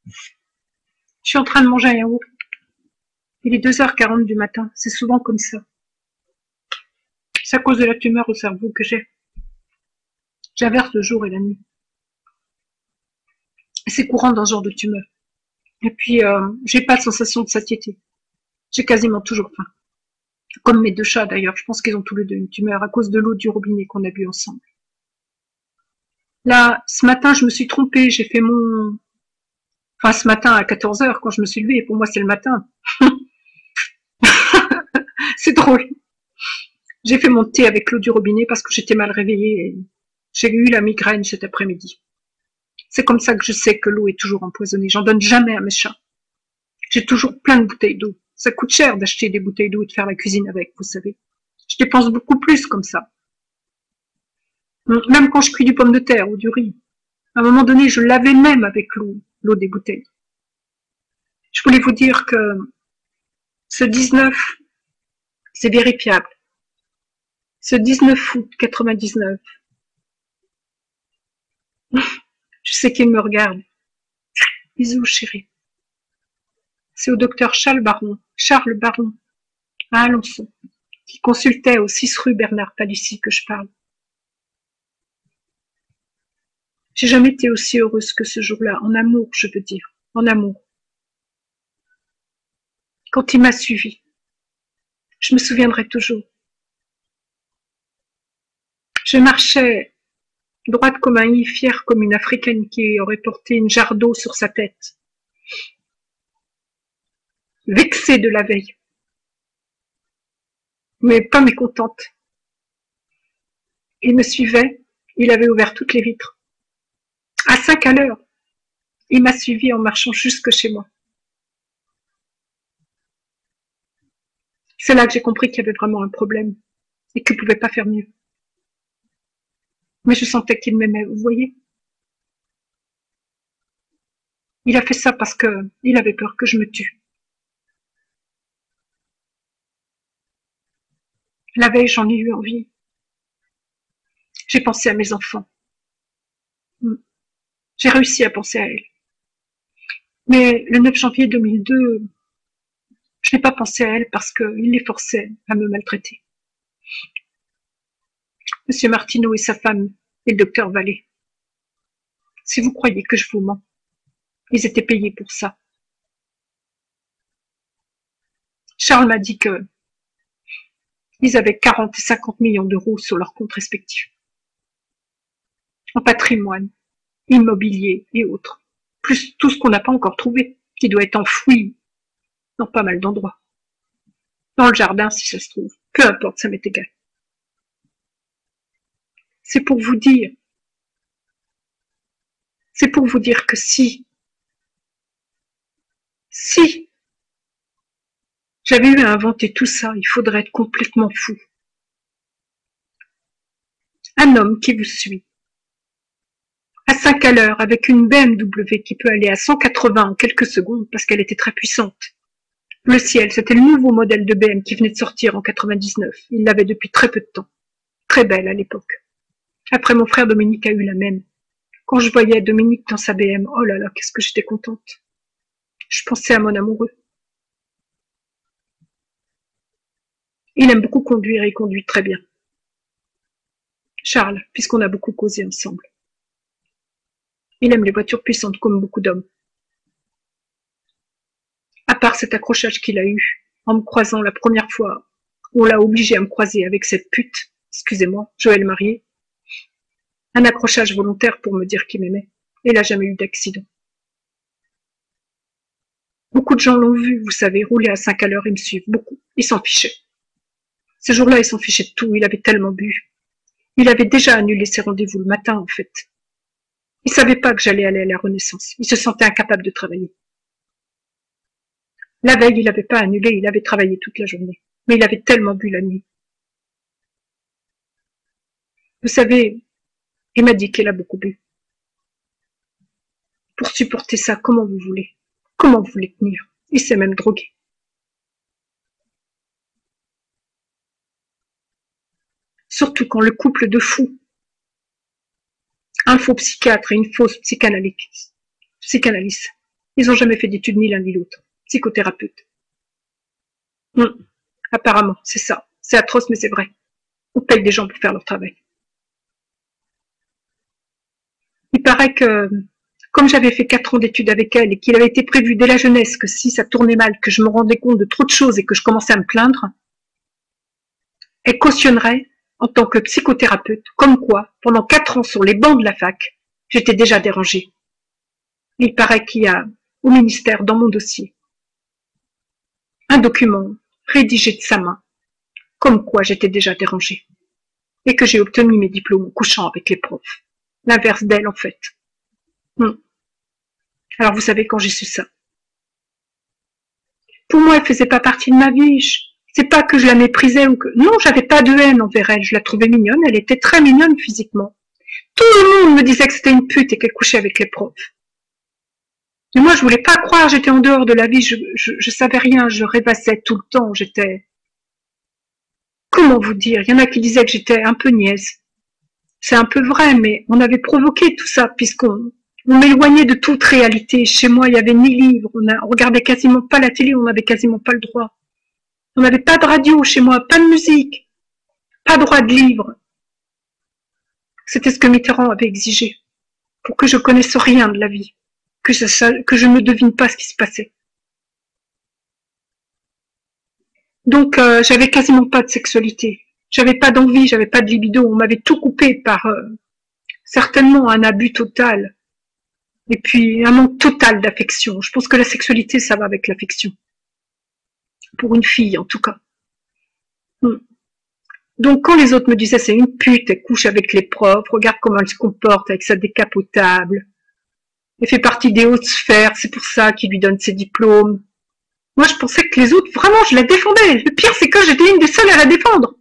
Je suis en train de manger un yaourt. Il est 2h40 du matin. C'est souvent comme ça. C'est à cause de la tumeur au cerveau que j'ai. J'inverse le jour et la nuit. C'est courant dans ce genre de tumeur. Et puis, j'ai pas de sensation de satiété. J'ai quasiment toujours faim. Comme mes deux chats d'ailleurs. Je pense qu'ils ont tous les deux une tumeur à cause de l'eau du robinet qu'on a bu ensemble. Là, ce matin, je me suis trompée. J'ai fait mon... Enfin, ce matin à 14h, quand je me suis levée, pour moi, c'est le matin. C'est drôle. J'ai fait mon thé avec l'eau du robinet parce que j'étais mal réveillée et j'ai eu la migraine cet après-midi. C'est comme ça que je sais que l'eau est toujours empoisonnée. J'en donne jamais à mes chats. J'ai toujours plein de bouteilles d'eau. Ça coûte cher d'acheter des bouteilles d'eau et de faire la cuisine avec, vous savez. Je dépense beaucoup plus comme ça. Même quand je cuis du pomme de terre ou du riz. À un moment donné, je lavais même avec l'eau des bouteilles. Je voulais vous dire que ce 19, c'est vérifiable. Ce 19 août 99, je sais qu'il me regarde. Bisous, chérie. C'est au docteur Charles Baron, à Alençon, qui consultait au 6 rue Bernard Palissy que je parle. J'ai jamais été aussi heureuse que ce jour-là, en amour, je veux dire, en amour. Quand il m'a suivie, je me souviendrai toujours. Je marchais droite comme un i, fière comme une africaine qui aurait porté une jarre d'eau sur sa tête. Vexée de la veille, mais pas mécontente. Il me suivait, il avait ouvert toutes les vitres. À 5 à l'heure, il m'a suivi en marchant jusque chez moi. C'est là que j'ai compris qu'il y avait vraiment un problème et qu'il ne pouvait pas faire mieux. Mais je sentais qu'il m'aimait, vous voyez. Il a fait ça parce qu'il avait peur que je me tue. La veille, j'en ai eu envie. J'ai pensé à mes enfants. J'ai réussi à penser à elle. Mais le 9 janvier 2002, je n'ai pas pensé à elle parce qu'il les forçait à me maltraiter. Monsieur Martineau et sa femme et le docteur Vallée. Si vous croyez que je vous mens, ils étaient payés pour ça. Charles m'a dit que ils avaient 40 et 50 millions d'euros sur leurs comptes respectifs. En patrimoine, immobilier et autres. Plus tout ce qu'on n'a pas encore trouvé, qui doit être enfoui dans pas mal d'endroits. Dans le jardin, si ça se trouve. Peu importe, ça m'est égal. C'est pour vous dire que si j'avais eu à inventer tout ça, il faudrait être complètement fou. Un homme qui vous suit, à 5 à l'heure, avec une BMW qui peut aller à 180 en quelques secondes parce qu'elle était très puissante. Le ciel, c'était le nouveau modèle de BM qui venait de sortir en 99. Il l'avait depuis très peu de temps. Très belle à l'époque. Après, mon frère Dominique a eu la même. Quand je voyais Dominique dans sa BM, oh là là, qu'est-ce que j'étais contente. Je pensais à mon amoureux. Il aime beaucoup conduire et il conduit très bien. Charles, puisqu'on a beaucoup causé ensemble. Il aime les voitures puissantes comme beaucoup d'hommes. À part cet accrochage qu'il a eu en me croisant la première fois, on l'a obligé à me croiser avec cette pute, excusez-moi, Joël Marié. Un accrochage volontaire pour me dire qu'il m'aimait. Et il n'a jamais eu d'accident. Beaucoup de gens l'ont vu, vous savez, rouler à 5 à l'heure et me suivre. Beaucoup. Ils s'en fichaient. Ce jour-là, il s'en fichait de tout. Il avait tellement bu. Il avait déjà annulé ses rendez-vous le matin, en fait. Il savait pas que j'allais aller à la Renaissance. Il se sentait incapable de travailler. La veille, il n'avait pas annulé, il avait travaillé toute la journée. Mais il avait tellement bu la nuit. Vous savez, il m'a dit qu'il a beaucoup bu. Pour supporter ça, comment vous voulez? Comment vous voulez tenir? Il s'est même drogué. Surtout quand le couple de fous, un faux psychiatre et une fausse psychanalyste, Ils ont jamais fait d'études ni l'un ni l'autre. Psychothérapeute. Apparemment, c'est ça. C'est atroce, mais c'est vrai. On paye des gens pour faire leur travail. Il paraît que, comme j'avais fait 4 ans d'études avec elle et qu'il avait été prévu dès la jeunesse que si ça tournait mal, que je me rendais compte de trop de choses et que je commençais à me plaindre, elle cautionnerait en tant que psychothérapeute, comme quoi, pendant 4 ans sur les bancs de la fac, j'étais déjà dérangée. Il paraît qu'il y a, au ministère, dans mon dossier, un document rédigé de sa main, comme quoi j'étais déjà dérangée, et que j'ai obtenu mes diplômes en couchant avec les profs. L'inverse d'elle, en fait. Alors, vous savez, quand j'ai su ça. Pour moi, elle faisait pas partie de ma vie. C'est pas que je la méprisais ou que... Non, j'avais pas de haine envers elle. Je la trouvais mignonne. Elle était très mignonne physiquement. Tout le monde me disait que c'était une pute et qu'elle couchait avec les profs. Mais moi, je voulais pas croire. J'étais en dehors de la vie. Je savais rien. Je rêvassais tout le temps. J'étais... Comment vous dire? Il y en a qui disaient que j'étais un peu niaise. C'est un peu vrai, mais on avait provoqué tout ça puisqu'on m'éloignait de toute réalité. Chez moi, il y avait ni livre, on regardait quasiment pas la télé, on n'avait quasiment pas le droit. On n'avait pas de radio chez moi, pas de musique, pas droit de livre. C'était ce que Mitterrand avait exigé, pour que je connaisse rien de la vie, que je ne devine pas ce qui se passait. Donc, j'avais quasiment pas de sexualité. J'avais pas d'envie, j'avais pas de libido. On m'avait tout coupé par certainement un abus total. Et puis un manque total d'affection. Je pense que la sexualité, ça va avec l'affection. Pour une fille, en tout cas. Donc quand les autres me disaient c'est une pute, elle couche avec les profs, regarde comment elle se comporte avec sa décapotable. Elle fait partie des hautes sphères, c'est pour ça qu'ils lui donnent ses diplômes. Moi, je pensais que les autres, vraiment, je la défendais. Le pire, c'est que j'étais une des seules à la défendre.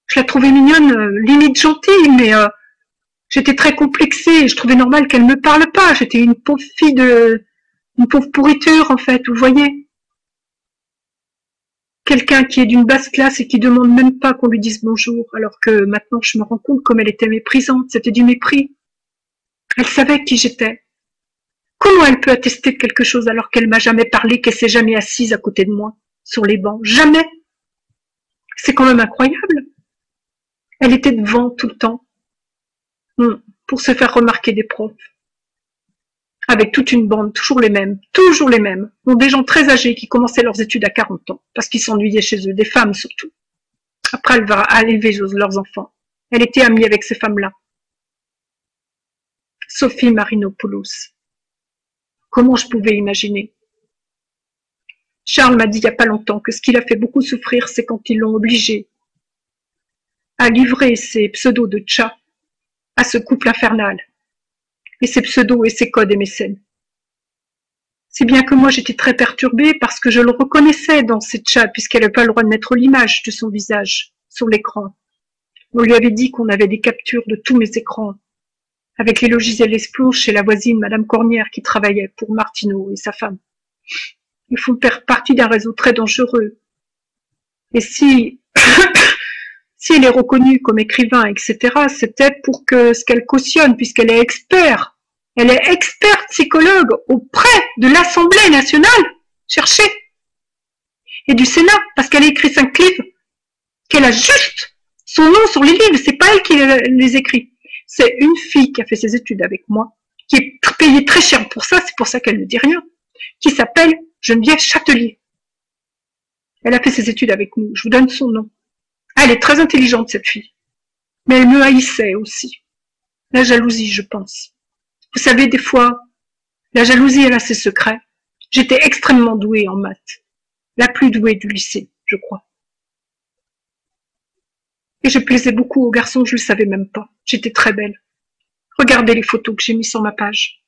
Je la trouvais mignonne, limite gentille, mais j'étais très complexée. Je trouvais normal qu'elle me parle pas. J'étais une pauvre fille une pauvre pourriture, en fait, vous voyez. Quelqu'un qui est d'une basse classe et qui demande même pas qu'on lui dise bonjour, alors que maintenant je me rends compte comme elle était méprisante. C'était du mépris. Elle savait qui j'étais. Comment elle peut attester de quelque chose alors qu'elle m'a jamais parlé, qu'elle s'est jamais assise à côté de moi, sur les bancs? Jamais. C'est quand même incroyable. Elle était devant tout le temps, pour se faire remarquer des profs. Avec toute une bande, toujours les mêmes. Bon, des gens très âgés qui commençaient leurs études à 40 ans, parce qu'ils s'ennuyaient chez eux, des femmes surtout. Après, elle va élever leurs enfants. Elle était amie avec ces femmes-là. Sophie Marinopoulos. Comment je pouvais imaginer? Charles m'a dit il n'y a pas longtemps que ce qui l'a fait beaucoup souffrir, c'est quand ils l'ont obligé à livrer ses pseudos de chat à ce couple infernal, et ses pseudos et ses codes MSN. Si bien que moi j'étais très perturbée parce que je le reconnaissais dans ces chats puisqu'elle n'avait pas le droit de mettre l'image de son visage sur l'écran. On lui avait dit qu'on avait des captures de tous mes écrans, avec les logiciels Esplonge chez la voisine Madame Cornière qui travaillait pour Martineau et sa femme. Ils font partie d'un réseau très dangereux. Et si elle est reconnue comme écrivain, etc., c'était pour que ce qu'elle cautionne, puisqu'elle est experte. Elle est experte psychologue auprès de l'Assemblée nationale, cherchez, et du Sénat, parce qu'elle a écrit 5 livres, qu'elle a juste son nom sur les livres, c'est pas elle qui les écrit. C'est une fille qui a fait ses études avec moi, qui est payée très cher pour ça, c'est pour ça qu'elle ne dit rien, qui s'appelle Geneviève Châtelier. Elle a fait ses études avec nous, je vous donne son nom. Elle est très intelligente, cette fille. Mais elle me haïssait aussi. La jalousie, je pense. Vous savez, des fois, la jalousie, elle a ses secrets. J'étais extrêmement douée en maths. La plus douée du lycée, je crois. Et je plaisais beaucoup aux garçons, je le savais même pas. J'étais très belle. Regardez les photos que j'ai mis sur ma page.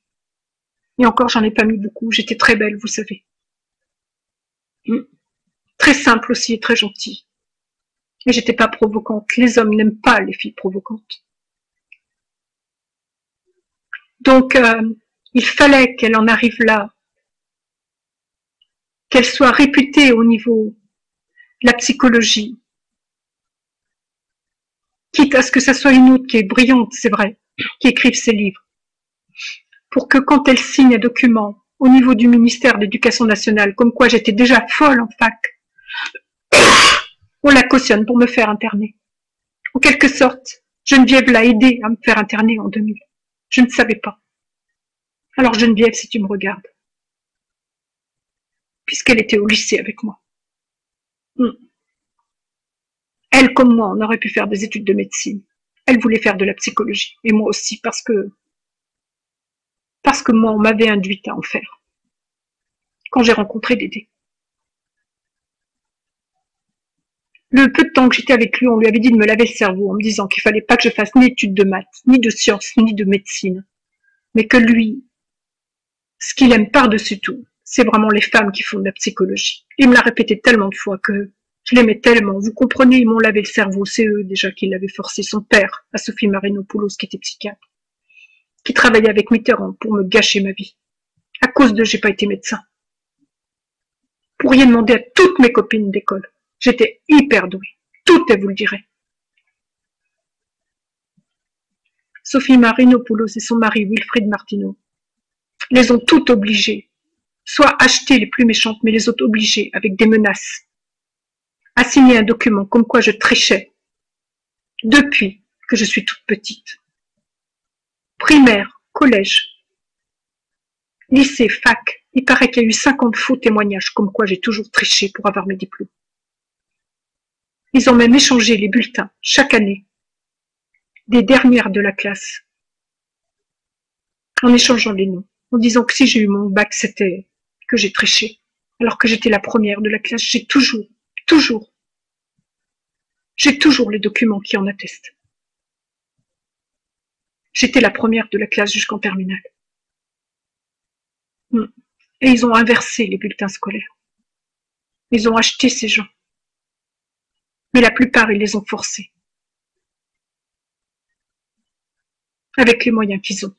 Et encore, j'en ai pas mis beaucoup. J'étais très belle, vous savez. Très simple aussi et très gentille. Et j'étais pas provocante. Les hommes n'aiment pas les filles provocantes. Donc, il fallait qu'elle en arrive là, qu'elle soit réputée au niveau de la psychologie, quitte à ce que ça soit une autre qui est brillante, c'est vrai, qui écrive ses livres, pour que quand elle signe un document, au niveau du ministère de l'Éducation nationale, comme quoi j'étais déjà folle en fac. On la cautionne pour me faire interner. En quelque sorte, Geneviève l'a aidé à me faire interner en 2000. Je ne savais pas. Alors Geneviève, si tu me regardes, puisqu'elle était au lycée avec moi. Elle, comme moi, on aurait pu faire des études de médecine. Elle voulait faire de la psychologie, et moi aussi, parce que moi, on m'avait induite à en faire. Quand j'ai rencontré Dédé. Le peu de temps que j'étais avec lui, on lui avait dit de me laver le cerveau en me disant qu'il fallait pas que je fasse ni études de maths, ni de sciences, ni de médecine. Mais que lui, ce qu'il aime par-dessus tout, c'est vraiment les femmes qui font de la psychologie. Il me l'a répété tellement de fois que je l'aimais tellement. Vous comprenez, ils m'ont lavé le cerveau. C'est eux déjà qui l'avaient forcé. Son père, à Sophie Marinopoulos, qui était psychiatre, qui travaillait avec Mitterrand pour me gâcher ma vie. À cause d'eux, j'ai pas été médecin. Vous pourriez demander à toutes mes copines d'école. J'étais hyper douée. Toutes, elles vous le diraient. Sophie Marinopoulos et son mari Wilfried Martineau les ont toutes obligées, soit achetées les plus méchantes, mais les ont obligées avec des menaces, à signer un document comme quoi je trichais depuis que je suis toute petite. Primaire, collège, lycée, fac, il paraît qu'il y a eu 50 faux témoignages comme quoi j'ai toujours triché pour avoir mes diplômes. Ils ont même échangé les bulletins chaque année des dernières de la classe en échangeant les noms, en disant que si j'ai eu mon bac, c'était que j'ai triché, alors que j'étais la première de la classe. J'ai toujours les documents qui en attestent. J'étais la première de la classe jusqu'en terminale. Et ils ont inversé les bulletins scolaires. Ils ont acheté ces gens. Mais la plupart, ils les ont forcés. Avec les moyens qu'ils ont.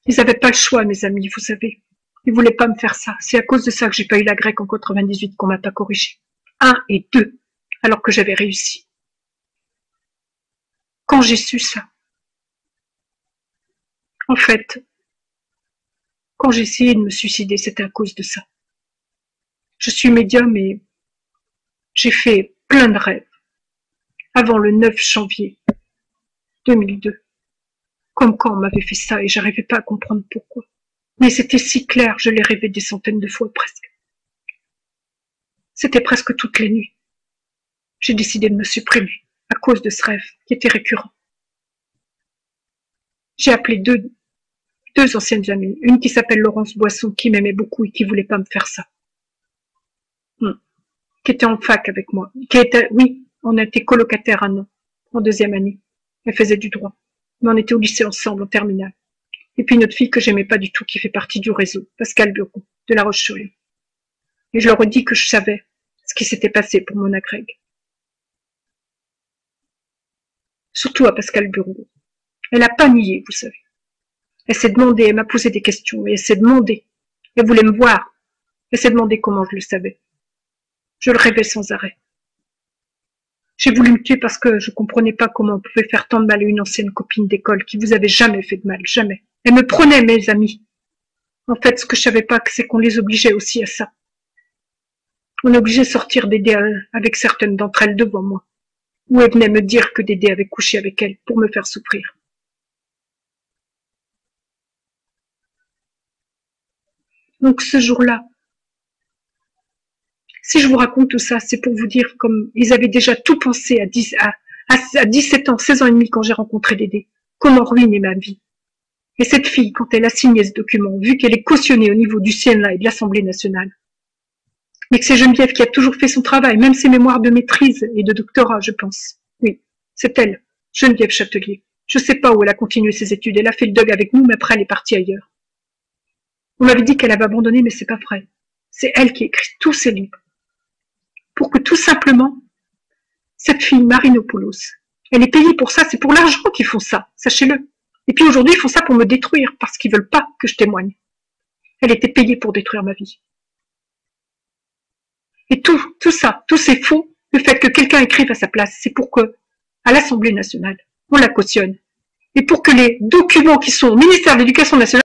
Ils n'avaient pas le choix, mes amis, vous savez. Ils voulaient pas me faire ça. C'est à cause de ça que j'ai pas eu la grecque en 98 qu'on m'a pas corrigé. 1 et 2, alors que j'avais réussi. Quand j'ai su ça, en fait, quand j'ai essayé de me suicider, c'était à cause de ça. Je suis médium et j'ai fait plein de rêves avant le 9 janvier 2002. Comme quand on m'avait fait ça et j'arrivais pas à comprendre pourquoi. Mais c'était si clair, je l'ai rêvé des centaines de fois presque. C'était presque toutes les nuits. J'ai décidé de me supprimer à cause de ce rêve qui était récurrent. J'ai appelé deux anciennes amies, une qui s'appelle Laurence Boisson, qui m'aimait beaucoup et qui voulait pas me faire ça. Qui était en fac avec moi. Oui, on a été colocataires un an, en 2e année. Elle faisait du droit. Mais on était au lycée ensemble, en terminale. Et puis notre fille que j'aimais pas du tout, qui fait partie du réseau, Pascal Bureau, de La Roche-sur-Yon. Et je leur ai dit que je savais ce qui s'était passé pour Mona Craig. Surtout à Pascal Bureau. Elle n'a pas nié, vous savez. Elle s'est demandé, elle m'a posé des questions, et elle s'est demandé. Elle voulait me voir. Elle s'est demandé comment je le savais. Je le rêvais sans arrêt. J'ai voulu me tuer parce que je comprenais pas comment on pouvait faire tant de mal à une ancienne copine d'école qui vous avait jamais fait de mal, jamais. Elle me prenait, mes amis. En fait, ce que je savais pas, c'est qu'on les obligeait aussi à ça. On obligeait de sortir Dédé avec certaines d'entre elles devant moi. Ou elle venait me dire que Dédé avait couché avec elle pour me faire souffrir. Donc ce jour-là, si je vous raconte tout ça, c'est pour vous dire comme ils avaient déjà tout pensé à 17 ans, 16 ans et demi quand j'ai rencontré Dédé. Comment ruiner ma vie. Et cette fille, quand elle a signé ce document, vu qu'elle est cautionnée au niveau du Sénat et de l'Assemblée nationale, mais que c'est Geneviève qui a toujours fait son travail, même ses mémoires de maîtrise et de doctorat, je pense. Oui, c'est elle, Geneviève Châtelier. Je sais pas où elle a continué ses études. Elle a fait le dog avec nous, mais après elle est partie ailleurs. On m'avait dit qu'elle avait abandonné, mais c'est pas vrai. C'est elle qui écrit tous ses livres. Pour que tout simplement, cette fille Marinopoulos, elle est payée pour ça, c'est pour l'argent qu'ils font ça, sachez-le. Et puis aujourd'hui, ils font ça pour me détruire, parce qu'ils veulent pas que je témoigne. Elle était payée pour détruire ma vie. Et tout ça, tous ces faux, le fait que quelqu'un écrive à sa place, c'est pour que, à l'Assemblée nationale, on la cautionne. Et pour que les documents qui sont au ministère de l'Éducation nationale